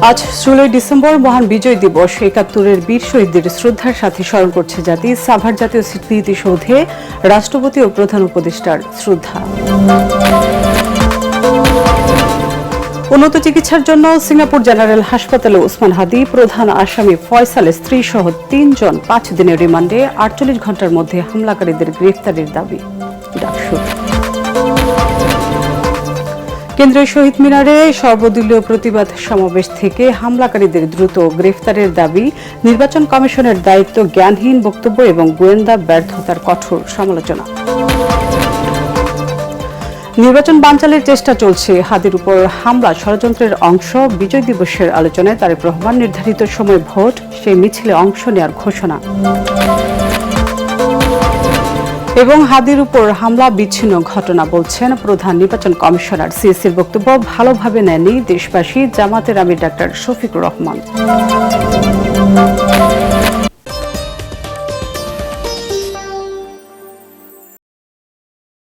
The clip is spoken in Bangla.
আজ 16 ডিসেম্বর মহান বিজয় দিবস। ৭১-এর বীর শহীদদের শ্রদ্ধার সাথে স্মরণ করছে জাতি। সাভার জাতীয় স্মৃতিসৌধে রাষ্ট্রপতি ও প্রধান উপদেষ্টার শ্রদ্ধা। উন্নত চিকিৎসার জন্য সিঙ্গাপুর জেনারেল হাসপাতালে ওসমান হাদি, প্রধান আসামি ফয়সালের স্ত্রী সহ ৩ জন ৫ দিনের রিমান্ডে। ৪৮ ঘণ্টার মধ্যে হামলাকারীদের গ্রেফতারের দাবি ডাকসুর। কেন্দ্রীয় শহীদ মিনারে সর্বদলীয় প্রতিবাদ সমাবেশ থেকে হামলাকারীদের দ্রুত গ্রেফতারের দাবি। নির্বাচন কমিশনের দায়িত্ব জ্ঞানহীন বক্তব্য এবং গোয়েন্দা ব্যর্থতার কঠোর সমালোচনা। নির্বাচন বানচালের চেষ্টা চলছে। হাদির উপর হামলা ষড়যন্ত্রের অংশ। বিজয় দিবসের আলোচনায় তারেক রহমান নির্ধারিত সময় ভোট, সেই মিছিলে অংশ নেওয়ার ঘোষণা। এবং হাদির উপর হামলা বিচ্ছিন্ন ঘটনা বলছেন প্রধান নির্বাচন কমিশনার। সিএসির বক্তব্য ভালোভাবে নেননি দেশবাসী। জামাতের আমির ডাক্তার শফিকুর রহমান।